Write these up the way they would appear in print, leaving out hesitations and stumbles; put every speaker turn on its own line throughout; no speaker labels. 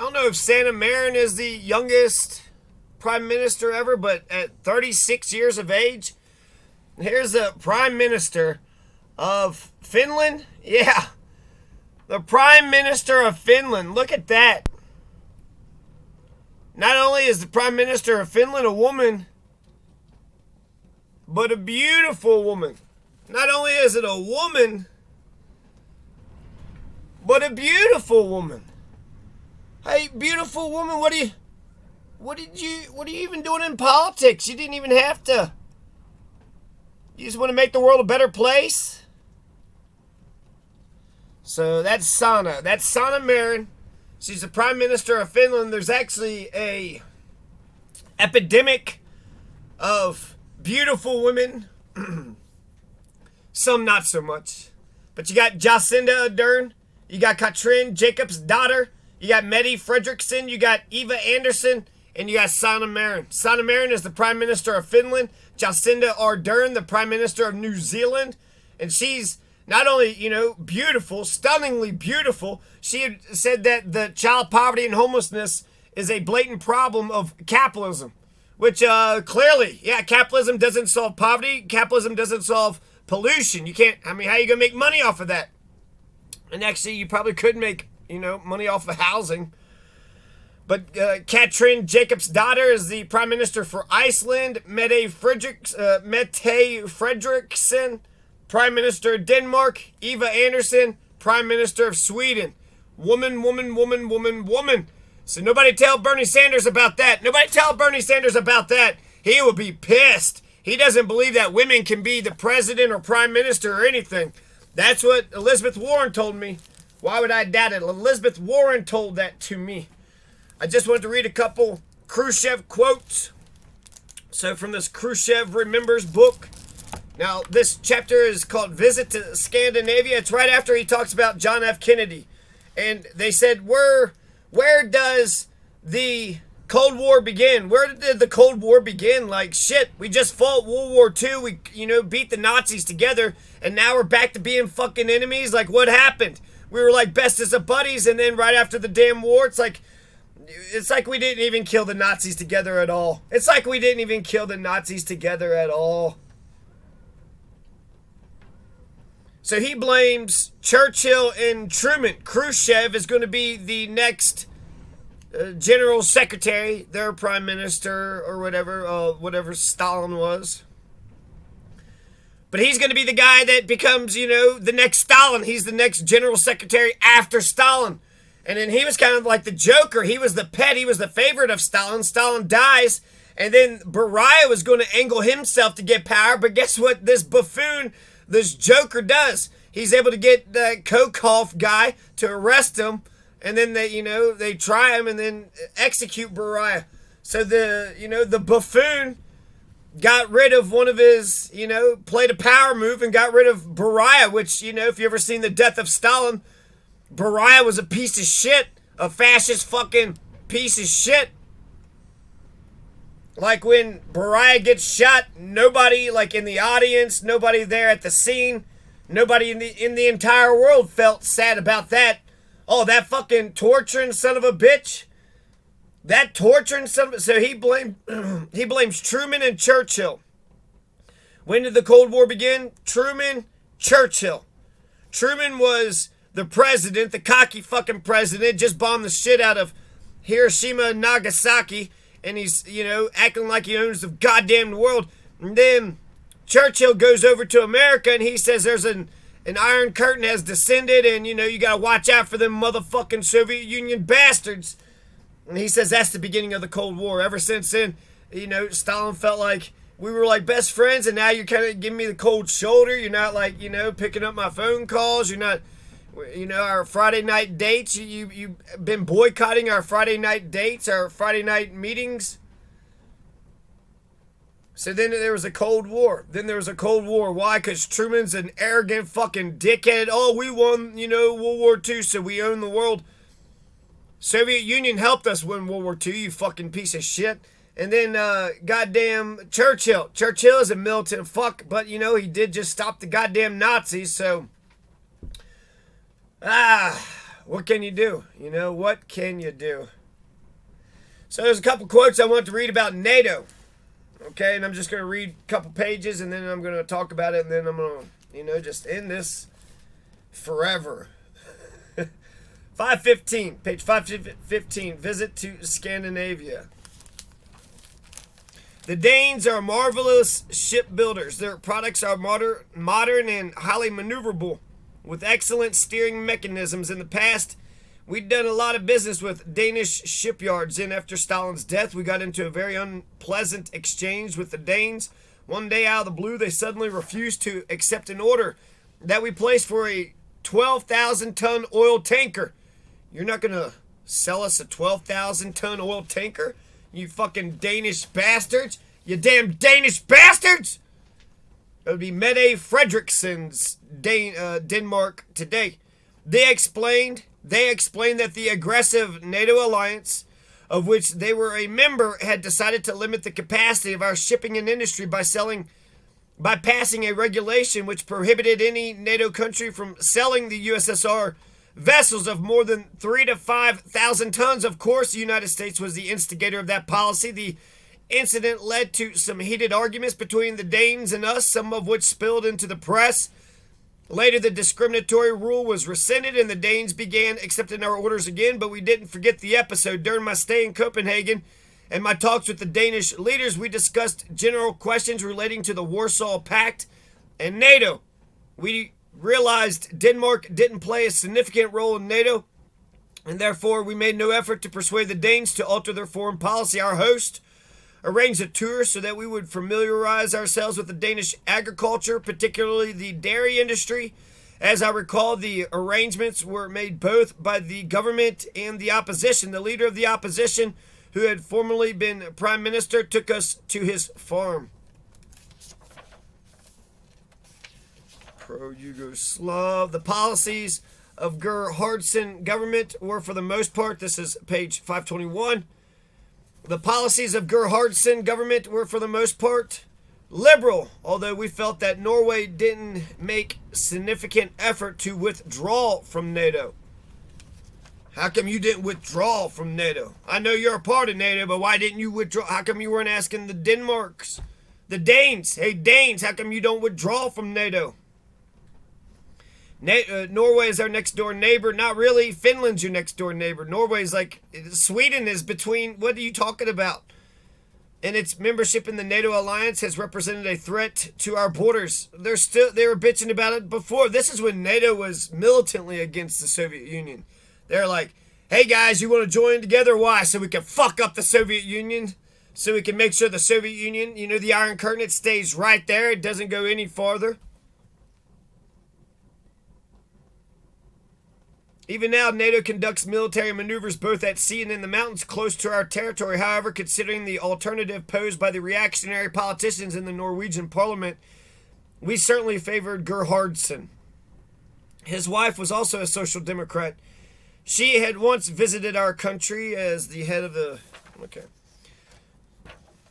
don't know if Sanna Marin is the youngest prime minister ever, but at 36 years of age, here's the prime minister of Finland. Yeah, the prime minister of Finland. Look at that. Not only is the prime minister of Finland a woman, but a beautiful woman. Not only is it a woman, but a beautiful woman. Hey, beautiful woman, what are you even doing in politics? You didn't even have to. You just want to make the world a better place? So that's Sanna. That's Sanna Marin. She's the prime minister of Finland. There's actually a epidemic of beautiful women. Some not so much. But you got Jacinda Ardern. You got Katrin Jacobs' daughter. You got Mette Frederiksen, you got Eva Andersson, and you got Sanna Marin. Sanna Marin is the Prime Minister of Finland. Jacinda Ardern, the Prime Minister of New Zealand. And she's not only, beautiful, stunningly beautiful, she had said that the child poverty and homelessness is a blatant problem of capitalism. Which, clearly, capitalism doesn't solve poverty. Capitalism doesn't solve pollution. You can't, how are you going to make money off of that? And actually, you probably could make money off of housing. But Katrin Jacobs' daughter is the prime minister for Iceland. Mette Frederiksen, prime minister of Denmark. Eva Andersson, prime minister of Sweden. Woman, woman, woman, woman, woman. So nobody tell Bernie Sanders about that. Nobody tell Bernie Sanders about that. He will be pissed. He doesn't believe that women can be the president or prime minister or anything. That's what Elizabeth Warren told me. Why would I doubt it? Elizabeth Warren told that to me. I just wanted to read a couple Khruschev quotes. So from this Khruschev Remembers book. Now, this chapter is called Visit to Scandinavia. It's right after he talks about John F. Kennedy. And they said, where does the Cold War begin? Where did the Cold War begin? Like, shit, we just fought World War II. We, beat the Nazis together. And now we're back to being fucking enemies. Like, what happened? We were like best as buddies, and then right after the damn war, it's like we didn't even kill the Nazis together at all. It's like we didn't even kill the Nazis together at all. So he blames Churchill and Truman. Khruschev is going to be the next general secretary, their prime minister, or whatever Stalin was. But he's going to be the guy that becomes, the next Stalin. He's the next general secretary after Stalin. And then he was kind of like the Joker. He was the pet. He was the favorite of Stalin. Stalin dies. And then Beria was going to angle himself to get power. But guess what this buffoon, this Joker does? He's able to get the Kokov guy to arrest him. And then they try him and then execute Beria. So the buffoon got rid of one of his, played a power move and got rid of Beria, which, if you ever seen The Death of Stalin, Beria was a piece of shit, a fascist fucking piece of shit. Like when Beria gets shot, nobody, like in the audience, nobody there at the scene, nobody in the entire world felt sad about that. Oh, that fucking torturing son of a bitch. That torturing son. So he blames Truman and Churchill. When did the Cold War begin? Truman, Churchill. Truman was the president, the cocky fucking president, just bombed the shit out of Hiroshima and Nagasaki, and he's, acting like he owns the goddamn world. And then Churchill goes over to America and he says there's an iron curtain has descended and, you gotta watch out for them motherfucking Soviet Union bastards. And he says that's the beginning of the Cold War. Ever since then, Stalin felt like we were like best friends, and now you're kind of giving me the cold shoulder. You're not like, picking up my phone calls. You're not, our Friday night dates. You've been boycotting our Friday night dates, our Friday night meetings. So then there was a Cold War. Why? Because Truman's an arrogant fucking dickhead. Oh, we won, World War II, so we own the world. Soviet Union helped us win World War II, you fucking piece of shit. And then, goddamn Churchill. Churchill is a militant fuck, but, he did just stop the goddamn Nazis, so... what can you do? What can you do? So there's a couple quotes I want to read about NATO. Okay, and I'm just going to read a couple pages, and then I'm going to talk about it, and then I'm going to, just end this forever. 515, page 515, visit to Scandinavia. The Danes are marvelous shipbuilders. Their products are modern and highly maneuverable, with excellent steering mechanisms. In the past, we'd done a lot of business with Danish shipyards, and after Stalin's death, we got into a very unpleasant exchange with the Danes. One day out of the blue, they suddenly refused to accept an order that we placed for a 12,000-ton oil tanker. You're not going to sell us a 12,000-ton oil tanker? You fucking Danish bastards? You damn Danish bastards! It would be Mette Frederiksen's Denmark today. They explained that the aggressive NATO alliance, of which they were a member, had decided to limit the capacity of our shipping and industry by passing a regulation which prohibited any NATO country from selling the USSR vessels of more than 3,000 to 5,000 tons. Of course, the United States was the instigator of that policy. The incident led to some heated arguments between the Danes and us, some of which spilled into the press. Later, the discriminatory rule was rescinded and the Danes began accepting our orders again, but we didn't forget the episode. During my stay in Copenhagen and my talks with the Danish leaders, we discussed general questions relating to the Warsaw Pact and NATO. We realized Denmark didn't play a significant role in NATO, and therefore we made no effort to persuade the Danes to alter their foreign policy. Our host arranged a tour so that we would familiarize ourselves with the Danish agriculture, particularly the dairy industry. As I recall, the arrangements were made both by the government and the opposition. The leader of the opposition, who had formerly been prime minister, took us to his farm. Pro-Yugoslav. The policies of Gerhardsen government were for the most part, this is page 521, the policies of Gerhardsen government were for the most part liberal, although we felt that Norway didn't make significant effort to withdraw from NATO. How come you didn't withdraw from NATO? I know you're a part of NATO, but why didn't you withdraw? How come you weren't asking the Denmarks, the Danes? Hey, Danes, how come you don't withdraw from NATO? Norway is our next door neighbor. Not really. Finland's your next door neighbor. Norway's like, Sweden is between, what are you talking about? And its membership in the NATO alliance has represented a threat to our borders. They were bitching about it before. This is when NATO was militantly against the Soviet Union. They're like, hey guys, you want to join together? Why? So we can fuck up the Soviet Union? So we can make sure the Soviet Union, the Iron Curtain, it stays right there. It doesn't go any farther. Even now, NATO conducts military maneuvers both at sea and in the mountains close to our territory. However, considering the alternative posed by the reactionary politicians in the Norwegian parliament, we certainly favored Gerhardsen. His wife was also a social democrat. She had once visited our country as the head of the... Okay.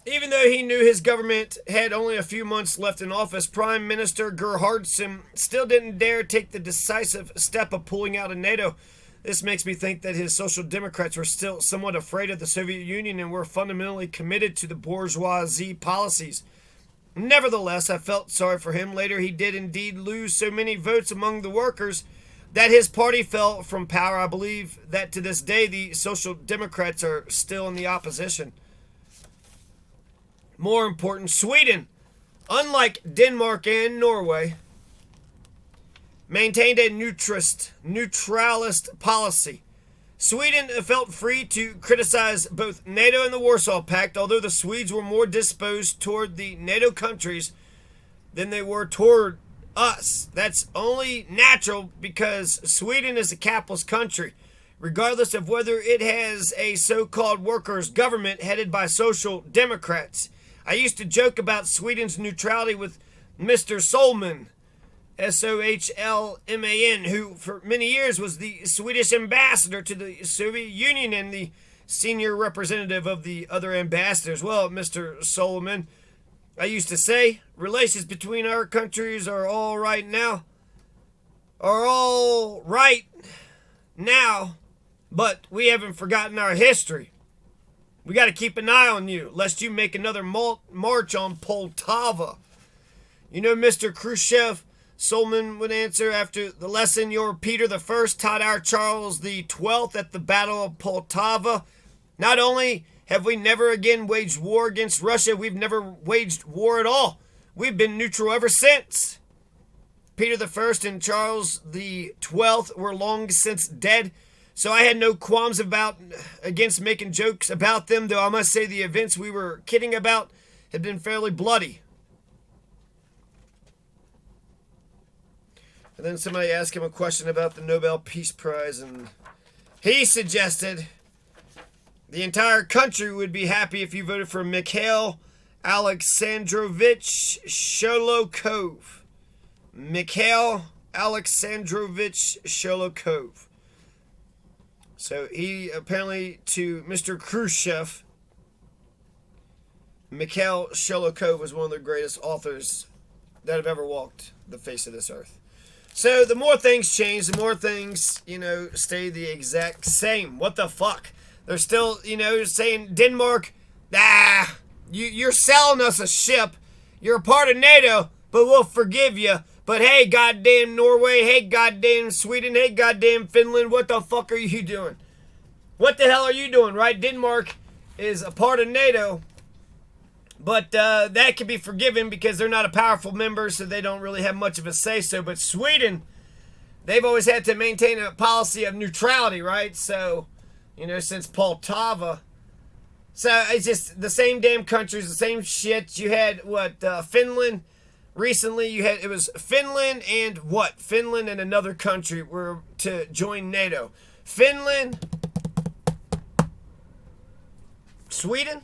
Even though he knew his government had only a few months left in office, Prime Minister Gerhardsen still didn't dare take the decisive step of pulling out of NATO. This makes me think that his social democrats were still somewhat afraid of the Soviet Union and were fundamentally committed to the bourgeoisie policies. Nevertheless, I felt sorry for him. Later, he did indeed lose so many votes among the workers that his party fell from power. I believe that to this day, the Social Democrats are still in the opposition. More important, Sweden, unlike Denmark and Norway, maintained a neutralist policy. Sweden felt free to criticize both NATO and the Warsaw Pact, although the Swedes were more disposed toward the NATO countries than they were toward us. That's only natural because Sweden is a capitalist country, regardless of whether it has a so-called workers' government headed by social democrats. I used to joke about Sweden's neutrality with Mr. Solman, Sohlman, who for many years was the Swedish ambassador to the Soviet Union and the senior representative of the other ambassadors. Well, Mr. Solman, I used to say, relations between our countries are all right now, but we haven't forgotten our history. We got to keep an eye on you, lest you make another march on Poltava. You know, Mr. Khruschev, Solomon would answer, after the lesson your Peter the First taught our Charles the 12th at the Battle of Poltava. Not only have we never again waged war against Russia, we've never waged war at all. We've been neutral ever since. Peter the First and Charles the 12th were long since dead, so I had no qualms against making jokes about them, though I must say the events we were kidding about had been fairly bloody. And then somebody asked him a question about the Nobel Peace Prize, and he suggested the entire country would be happy if you voted for Mikhail Alexandrovich Sholokov. Mikhail Alexandrovich Sholokov. So he apparently, to Mr. Khruschev, Mikhail Sholokov was one of the greatest authors that have ever walked the face of this earth. So the more things change, the more things, stay the exact same. What the fuck? They're still, saying, Denmark, you're selling us a ship. You're a part of NATO, but we'll forgive you. But hey, goddamn Norway, hey, goddamn Sweden, hey, goddamn Finland, what the fuck are you doing? What the hell are you doing, right? Denmark is a part of NATO, but that can be forgiven because they're not a powerful member, so they don't really have much of a say-so. But Sweden, they've always had to maintain a policy of neutrality, right? So, since Poltava. So it's just the same damn countries, the same shit. You had, Finland. Recently, it was Finland and what? Finland and another country were to join NATO. Finland, Sweden?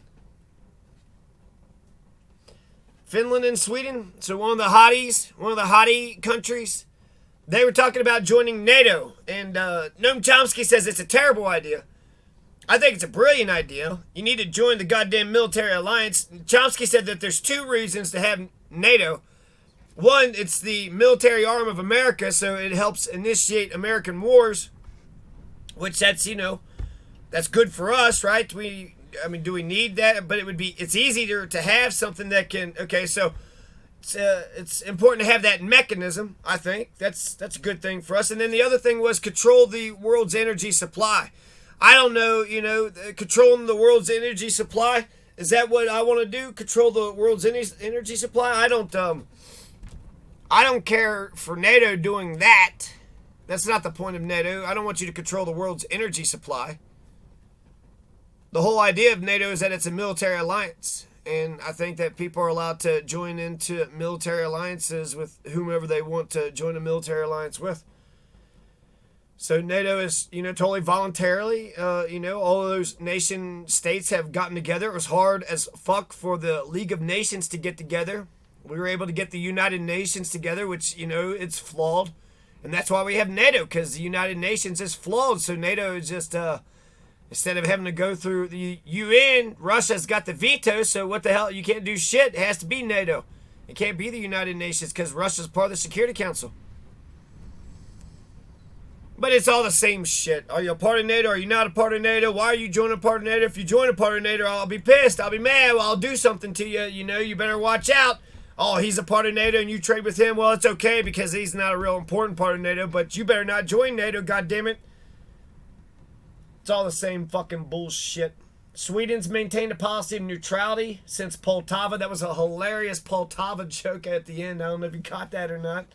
Finland and Sweden. So one of the Hottie countries, they were talking about joining NATO. And Noam Chomsky says it's a terrible idea. I think it's a brilliant idea. You need to join the goddamn military alliance. Chomsky said that there's two reasons to have NATO. One, it's the military arm of America, so it helps initiate American wars, which that's good for us, right? Do we need that? But it's easier to have something that can, so it's important to have that mechanism, I think. That's a good thing for us. And then the other thing was control the world's energy supply. I don't know, controlling the world's energy supply, is that what I want to do? Control the world's energy supply? I don't care for NATO doing that. That's not the point of NATO. I don't want you to control the world's energy supply. The whole idea of NATO is that it's a military alliance. And I think that people are allowed to join into military alliances with whomever they want to join a military alliance with. So NATO is, totally voluntarily, all of those nation states have gotten together. It was hard as fuck for the League of Nations to get together. We were able to get the United Nations together, which, it's flawed. And that's why we have NATO, because the United Nations is flawed. So NATO is just, instead of having to go through the UN, Russia's got the veto. So what the hell? You can't do shit. It has to be NATO. It can't be the United Nations because Russia's part of the Security Council. But it's all the same shit. Are you a part of NATO? Are you not a part of NATO? Why are you joining a part of NATO? If you join a part of NATO, I'll be pissed. I'll be mad. Well, I'll do something to you. You better watch out. Oh, he's a part of NATO and you trade with him. Well, it's okay because he's not a real important part of NATO, but you better not join NATO, goddammit. It's all the same fucking bullshit. Sweden's maintained a policy of neutrality since Poltava. That was a hilarious Poltava joke at the end. I don't know if you caught that or not.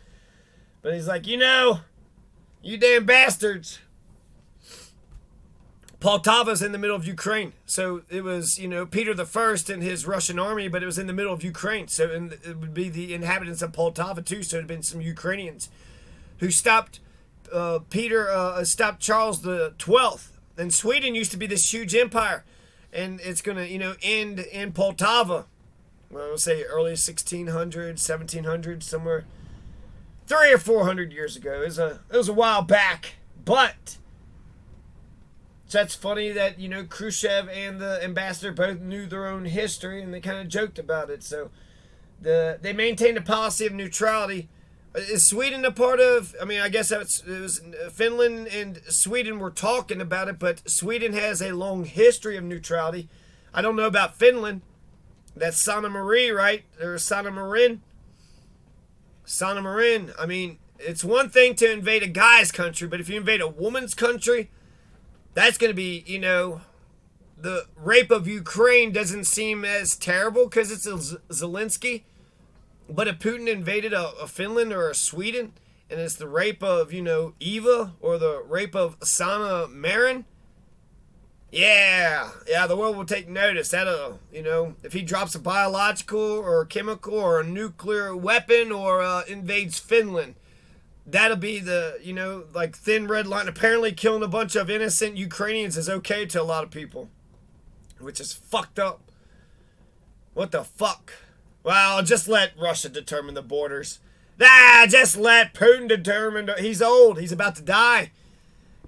But he's like, you damn bastards. Poltava's in the middle of Ukraine. So it was, Peter the First and his Russian army, but it was in the middle of Ukraine. So it would be the inhabitants of Poltava too. So it had been some Ukrainians who stopped stopped Charles the 12th. And Sweden used to be this huge empire. And it's going to, end in Poltava. Well, we'll say early 1600s, 1700s, somewhere 300 or 400 years ago. It was a while back. But so that's funny that, Khruschev and the ambassador both knew their own history and they kind of joked about it. So they maintained a policy of neutrality. Is Sweden a part of, I guess it was Finland and Sweden were talking about it, but Sweden has a long history of neutrality. I don't know about Finland. That's Sanna Marie, right? Or Sanna Marin. Sanna Marin. I mean, it's one thing to invade a guy's country, but if you invade a woman's country, that's going to be, the rape of Ukraine doesn't seem as terrible because it's a Zelensky. But if Putin invaded a Finland or a Sweden, and it's the rape of, Eva, or the rape of Sanna Marin, yeah, the world will take notice. That'll, if he drops a biological or a chemical or a nuclear weapon or invades Finland, that'll be the, like thin red line. Apparently killing a bunch of innocent Ukrainians is okay to a lot of people, which is fucked up. What the fuck? Well, just let Russia determine the borders. Just let Putin determine. He's old. He's about to die.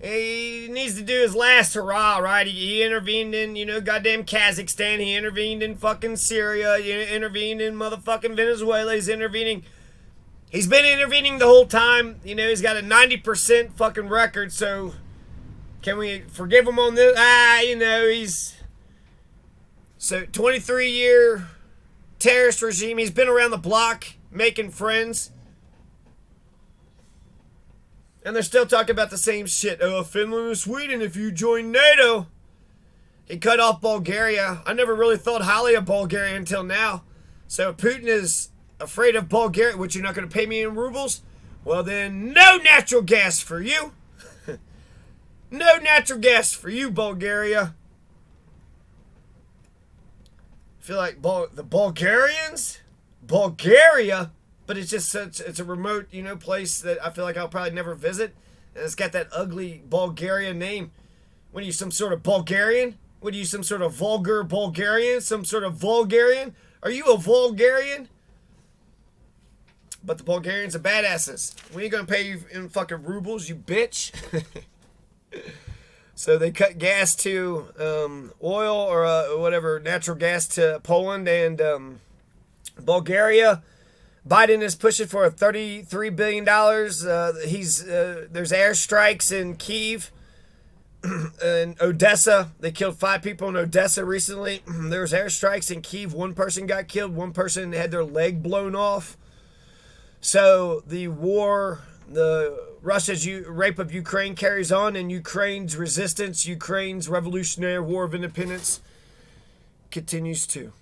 He needs to do his last hurrah, right? He intervened in, goddamn Kazakhstan. He intervened in fucking Syria. He intervened in motherfucking Venezuela. He's intervening. He's been intervening the whole time. He's got a 90% fucking record, so can we forgive him on this? He's... So, 23-year terrorist regime. He's been around the block making friends. And they're still talking about the same shit. Oh, Finland and Sweden, if you join NATO. He cut off Bulgaria. I never really thought highly of Bulgaria until now. So Putin is afraid of Bulgaria, which you're not going to pay me in rubles? Well then, no natural gas for you. No natural gas for you, Bulgaria. I feel like the Bulgarians? Bulgaria? But it's just it's a remote, place that I feel like I'll probably never visit. And it's got that ugly Bulgaria name. What are you, some sort of Bulgarian? What are you, some sort of vulgar Bulgarian? Some sort of Vulgarian? Are you a Vulgarian? But the Bulgarians are badasses. We ain't gonna pay you in fucking rubles, you bitch. So they cut gas to oil or whatever, natural gas to Poland and Bulgaria. Biden is pushing for $33 billion. There's airstrikes in Kyiv and Odessa. They killed 5 people in Odessa recently. There's airstrikes in Kyiv. 1 person got killed. 1 person had their leg blown off. So the war, Russia's rape of Ukraine carries on, and Ukraine's resistance, Ukraine's revolutionary war of independence continues too.